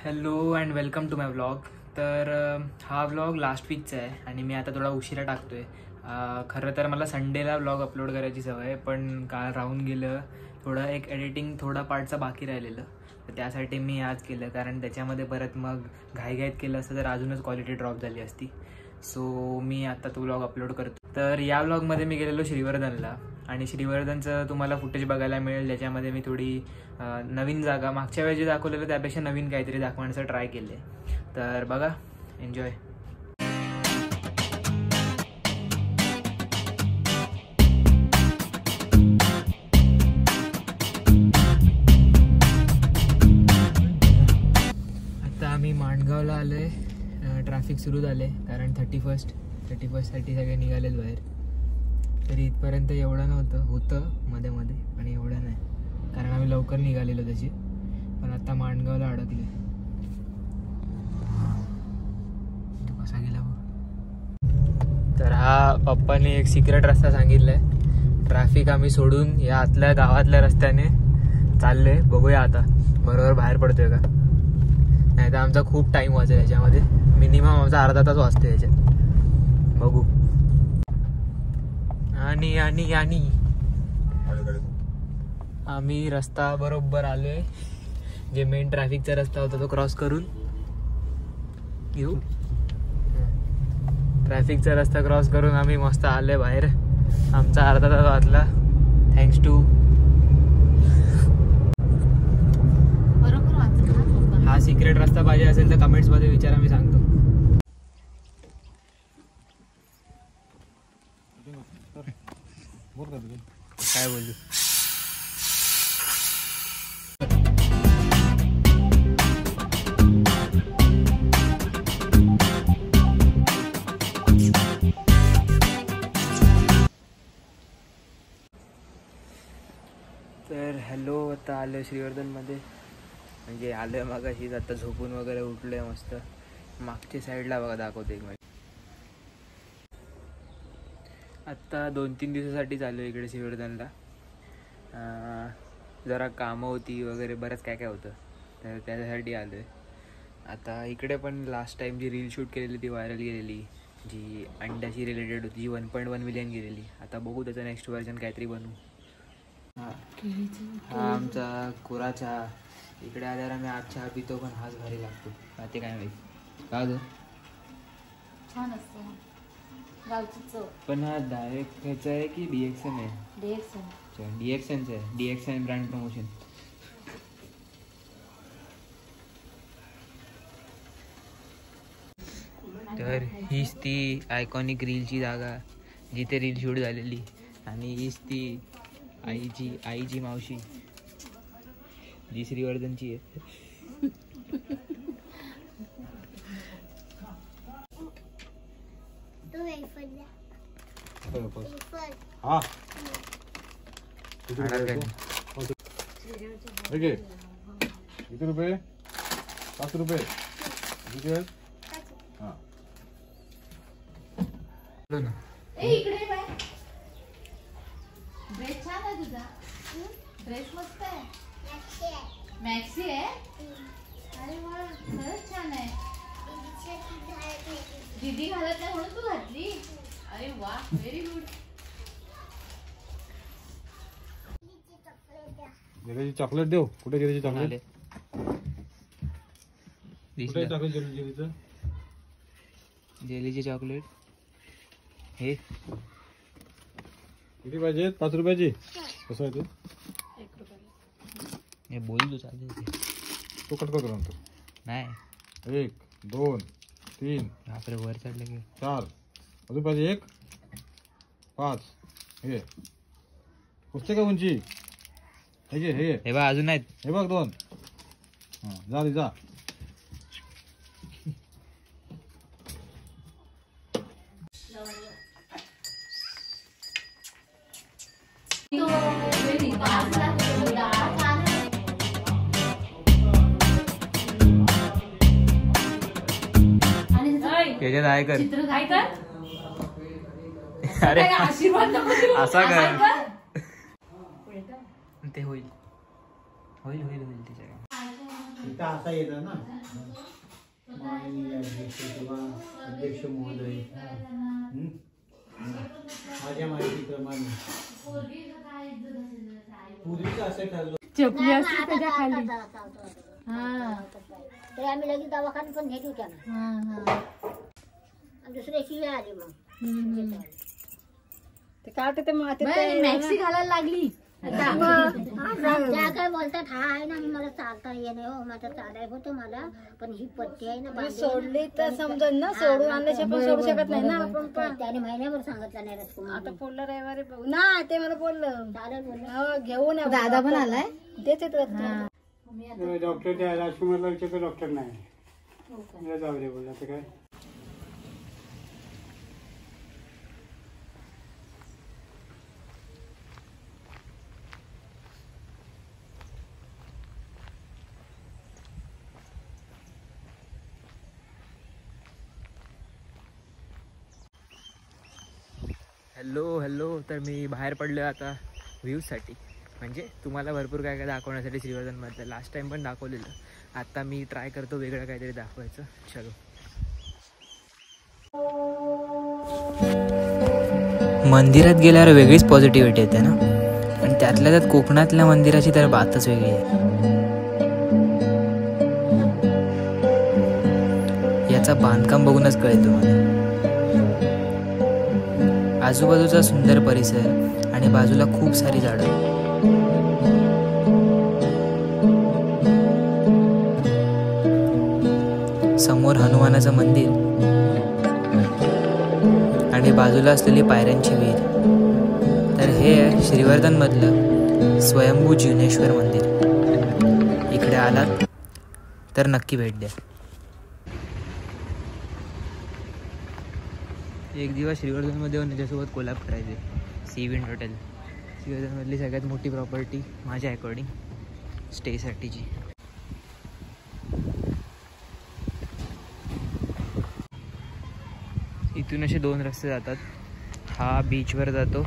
Hello and welcome to my vlog. तर हा vlog last वीकचा आहे आणि मी आता थोडा उशिरा टाकतो आहे. खरं तर मला संडेला व्लॉग अपलोड करायची सवय आहे, पण काल राहून गेलं. थोडं एक एडिटिंग थोडा पार्टचं बाकी राहिलेलं, तर त्यासाठी मी आज केलं. कारण त्याच्यामध्ये परत मग घाईघाईत केलं असतं तर अजूनच क्वालिटी ड्रॉप झाली असती. सो मी आता तो व्लॉग अपलोड करतो. तर या व्लॉगमध्ये मी गेलेलो श्रीवर्धनला आणि श्रीवर्धनचं तुम्हाला फुटेज बघायला मिळेल. ज्याच्यामध्ये मी थोडी नवीन जागा, मागच्या वेळी जे दाखवलेलं त्यापेक्षा नवीन काहीतरी दाखवण्याचं ट्राय केले. तर बघा, एन्जॉय. आता आम्ही माणगावला आलोय. ट्रॅफिक सुरू झाले कारण 31st साठी सगळे निघालेत बाहेर. तरी इथपर्यंत एवढं होतं मध्ये पण एवढं नाही, कारण आम्ही लवकर निघालेलो त्याची. पण आता माणगावला अडकले. कसा गेला बघ. तर हा पप्पाने एक सिक्रेट रस्ता सांगितलाय. ट्रॅफिक आम्ही सोडून या आतल्या गावातल्या रस्त्याने चाललोय. बघूया आता बरोबर बाहेर पडतोय का. नाही तर आमचा खूप टाइम वाचेल याच्यामध्ये. मिनिमम आमचा अर्धा तास वाचतो याच्यात. बघू. आणि आम्ही रस्ता बरोबर आलोय. जे मेन ट्रॅफिकचा रस्ता होता तो क्रॉस करून घेऊ. ट्रॅफिकचा रस्ता क्रॉस करून आम्ही मस्त आलोय बाहेर. आमचा अर्धा तास वाचला थँक्स टू. हा सिक्रेट रस्ता पाहिजे असेल तर कमेंट्स मध्ये विचारा, मी सांगतो. काय बोलू. तर हॅलो, आता आलो श्रीवर्धनमध्ये. म्हणजे आलोय मगाशीच. आता झोपून वगैरे उठलोय मस्त. मागच्या साईडला बघा दाखवतो एक मिनिट. आत्ता 2-3 दिवसासाठी चालू इकडे श्रीवर्धनला. जरा कामं होती वगैरे, बरंच काय होतं, तर त्याच्यासाठी आलो आहे. आता इकडे पण लास्ट टाईम जी रील शूट केलेली ती व्हायरल गेलेली, जी अंड्याशी रिलेटेड होती, जी 1.1 मिलियन गेलेली. आता बघू त्याचं नेक्स्ट व्हर्जन काहीतरी बनवू. हा आमचा कोरा चहा. इकडे आल्यावर आम्ही आज चहा पितो, पण हाच भारी लागतो. ते काय माहिती का ग. छान असतो गावची चव. पण हा डायरेक्ट ह्याचा आहे की DXN आहे? DXNचं आहे. DXN brand promotion. तर हीच ती आयकॉनिक रीलची जागा जिथे रील शूट झालेली. आणि हीच ती आईची मावशी जी श्रीवर्धनची आहे. हा किती रुपये? 5 रुपये. किती आहेत? हा इकडे बाय. ड्रेस छान आहे तुझा. ड्रेस मस्त आहे. मॅक्सी आहे. अरे वा, खरंच छान आहे. दीदी घालत नाही म्हणून तू घातली. अरे वा, व्हेरी गुड. जेलीची चॉकलेट देऊ. कुठे जेलीची चॉकलेट? कुठे चॉकलेट? जेलीची चॉकलेट हे किती पाहिजे? 5 रुपयाची. कसं आहे ते? 1 रुपया. हे बोल तू, चालेल. तो कट करतो नंतर. नाही. 1 2 3 आपल्या वर चढले की 4 अजून पाहिजे. 1 5. हे पुस्तक का उंची हे बघ अजून आहेत. हे बघ 2. हां जा जा. त्याच्यात आहे कर. चित्र काय कर. अरे आशीर्वाद असा कर. ते होईल होईल होईल होईल त्याच्या. इथं आता येतं ना माननीय अध्यक्ष किंवा अध्यक्ष महोदय, माझ्या माहितीप्रमाणे पूर्वीचं असं ठरलं चपली असते त्याच्या खाली. हा तर आम्ही लगेच दवाखान्यात पण नेली त्यांना. हा आणि दुसऱ्याची वेळ आली मग. ते काय होतं ते मॅक्सी घालायला लागली. त्या काय बोलतात, हा आहे ना मला चालता येणे हो, माझं चालाय होतं मला, पण ही पट्टी आहे ना सोडली तर समजून ना, सोडून आणल्याशिवाय पण सोडू शकत नाही ना आपण. पण त्याने महिन्याभर सांगितलं नाही राजकुमार. आता पुढल्या रविवारी बघू ना, ते मला बोललं चालेल बोललं. हो घेऊन या. दादा पण आलाय तेच डॉक्टर राजकुमारला विचारतो, डॉक्टर नाही जाऊ दे बोलला तर काय. हॅलो. तर मी बाहेर पडलो आता व्ह्यूजसाठी, म्हणजे तुम्हाला भरपूर काय काय दाखवण्यासाठी श्रीवर्धनमधलं. लास्ट टाइम पण दाखवलेलं, आता मी ट्राय करतो वेगळं काहीतरी दाखवायचं. चलो. मंदिरात गेल्यावर वेगळीच पॉझिटिव्हिटी येते ना, आणि त्यातल्या त्यात कोकणातल्या मंदिराची तर बातच वेगळी आहे. याचा बांधकाम बघूनच कळेल तुम्हाला. आजूबाजूचा सुंदर परिसर आणि बाजूला खूप सारी झाडं. समोर हनुमानाचं मंदिर आणि बाजूला असलेली पायऱ्यांची विहीर. तर हे आहे श्रीवर्धनमधलं स्वयंभू जिनेश्वर मंदिर. इकडे आलात तर नक्की भेट द्या. एक दिवस श्रीवर्धनमध्ये येऊन त्याच्यासोबत कोलॅब करायचे. सी विंड हॉटेल श्रीवर्धनमधली सगळ्यात मोठी प्रॉपर्टी माझ्या अकॉर्डिंग स्टेसाठीची. इथून असे 2 रस्ते जातात. हा बीचवर जातो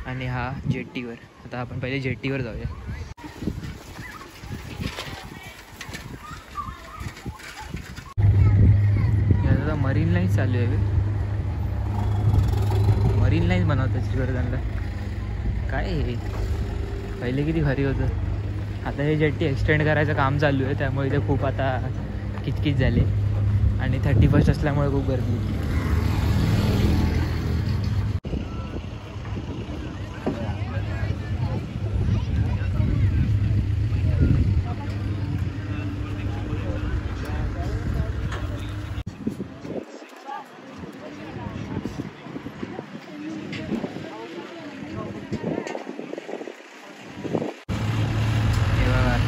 आणि हा जेट्टीवर. आता आपण पहिले जेट्टीवर जाऊया. आता मरीन लाईन चालू आहे. मरीन लाईन बनवतात श्रीवर्धनला. काय हे पहिले किती भारी होतं. आता हे जेट्टी एक्सटेंड करायचं काम चालू आहे, त्यामुळे इथे खूप आता किचकिच झाले आणि 31st असल्यामुळे खूप गर्दी.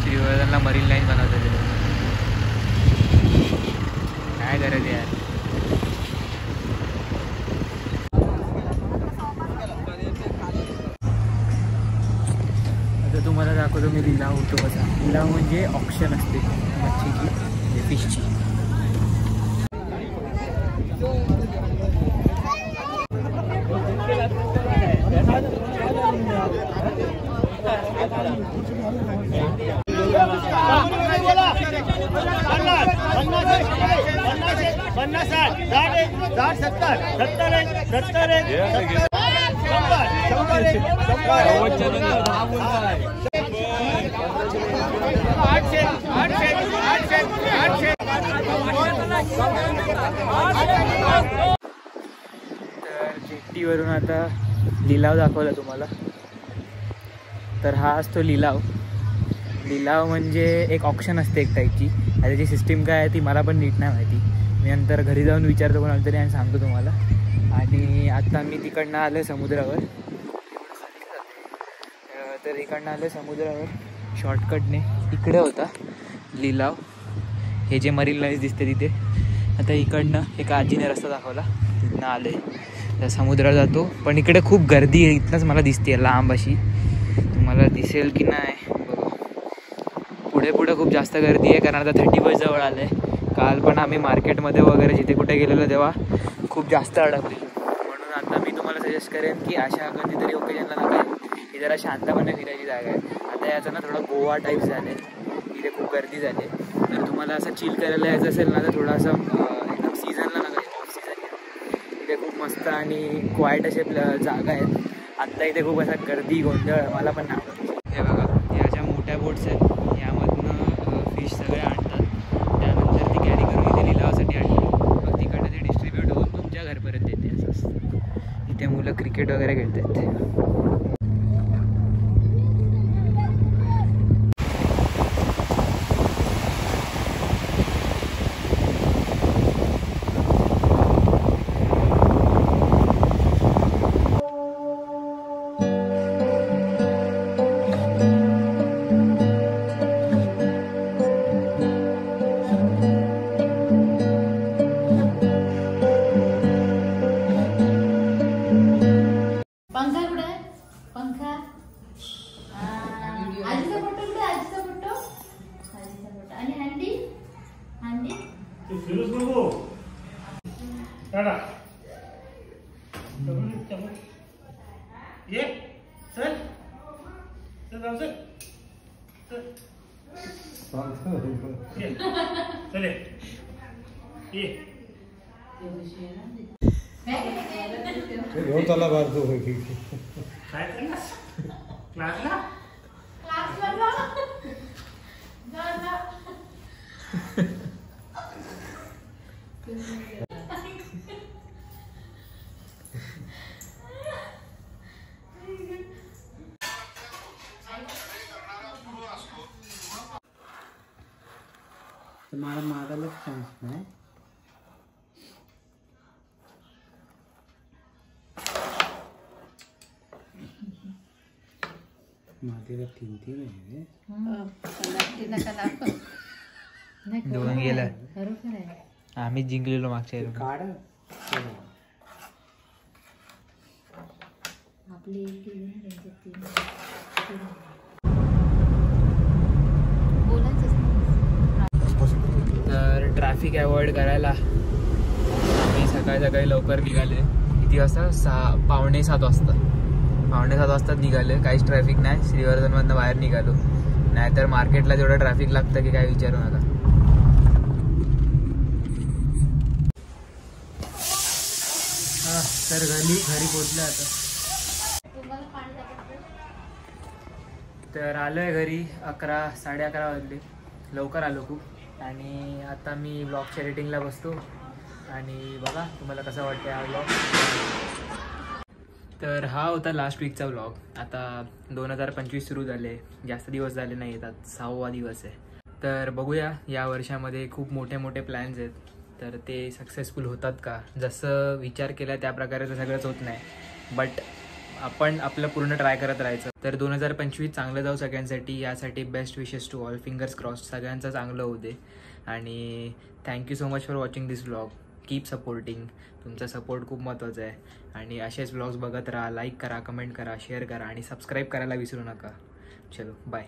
श्रीवर्धनला मरीन लाईन बनवतात. काय गरज आहे यार. आता तुम्हाला दाखवतो मी लिलाव होतो कसा. लिलाव म्हणजे ऑक्शन असते मच्छीची, म्हणजे फिशची. जेट्टीवरून आता लिलाव दाखवला तुम्हाला. तर हा असतो लिलाव. लिलाव म्हणजे एक ऑप्शन असते एक टाईपची. त्याची सिस्टीम काय आहे ती मला पण नीट नाही माहिती. मी नंतर घरी जाऊन विचारतो कोणाला तरी आणि सांगतो तुम्हाला. आणि आता मी तिकडनं आलो समुद्रावर. तर इकडनं आलो समुद्रावर शॉर्टकटने. इकडे होता लिलाव, हे जे मरीन लाईन्स दिसते तिथे. आता इकडनं एका आजीने रस्ता दाखवला, तिथनं आले तर समुद्रावर जातो. पण इकडे खूप गर्दी आहे, इथनंच मला दिसते लांब अशी. तुम्हाला दिसेल की नाही बघा. पुढे पुढे खूप जास्त गर्दी आहे, कारण आता 31 जवळ आलं आहे. काल पण आम्ही मार्केटमध्ये वगैरे जिथे कुठे गेलेलो तेव्हा खूप जास्त अडकलेलो. म्हणून आता मी तुम्हाला सजेस्ट करेन की अशा कधीतरी ओकेजनला नका. ही जरा शांतपणे फिरायची जागा आहे. आता याचं ना थोडं गोवा टाईप झालं आहे, इथे खूप गर्दी झाली आहे. तर तुम्हाला असं चिल करायला यायचं असेल ना तर थोडासा एकदम सीझनला नका, ऑफ सीझन घ्या. इथे खूप मस्त आणि क्वाईट असे जागा आहेत. आत्ता इथे खूप असा गर्दी गोंधळ मला पण नाही आवडत. हे बघा, या ज्या मोठ्या बोट्स आहेत यामधनं फिश सगळे आणतात, त्यानंतर ती कॅरी करून इथे लिलावासाठी आणतात. मग तिकडनं ते डिस्ट्रीब्यूट होऊन तुमच्या घरपर्यंत येते. असं असतं. इथे मुलं क्रिकेट वगैरे खेळतात. पंखा कुठे आहे? पंखा आजीचा फोटो कुठे? आजीचा फोटो, आजीचा फोटो. आणि हँडी, हँडी फिरूच नको टाटा ये चल चल जाऊ चल ये चल ये घेऊन चालला बाहेर तो. काय करणार क्लासला क्लासला जा. जा जा. मला मागायलाच चान्स नाही. मातीला 3-3 आहे. दोन गेलं. खरोखर आहे. आम्ही जिंकलेलो मागच्या वेळी. काढ आपली एक केली ना, त्यांच्या 3. बोलायचंच नाही. तर ट्रॅफिक अवॉइड करायला आम्ही सकाळी सकाळी लवकर निघाले. किती वाजता? 6:45 वाजता. 6:45 वाजता निघाले. काहीच ट्रॅफिक नाही. श्रीवर्धनमधनं बाहेर निघालो. नाहीतर मार्केटला जेवढं ट्रॅफिक लागतं की काय विचारू नका. तर घरी पोचले आता. तर आलोय घरी. 11-11:30 वाजले. लवकर आलो खूप. आणि आता मी ब्लॉगच्या एडिटिंगला बसतो. आणि बघा तुम्हाला कसं वाटतं हा ब्लॉग. तर हा होता लास्ट वीकचा ब्लॉग. आता 2025 सुरू झाले. जास्त दिवस झाले नाही आहेत. 6वा दिवस आहे. तर बघूया या वर्षामध्ये खूप मोठे मोठे प्लॅन्स आहेत. तर ते सक्सेसफुल होतात का? जसं विचार केला त्या प्रकारे तर सगळंच होत नाही. बट आपण आपलं पूर्ण ट्राय करत राहायचं. तर 2025 चांगलं जाऊ सगळ्यांसाठी. यासाठी best wishes to all. Fingers cross. सगळ्यांचं चांगलं होऊ दे. आणि thank you so much for watching this vlog. Keep supporting. तुमचा सपोर्ट खूप महत्त्वाचा आहे. आणि असेच व्लॉग्स बघत राहा. लाईक करा, कमेंट करा, शेअर करा आणि सबस्क्राईब करायला विसरू नका. चलो बाय.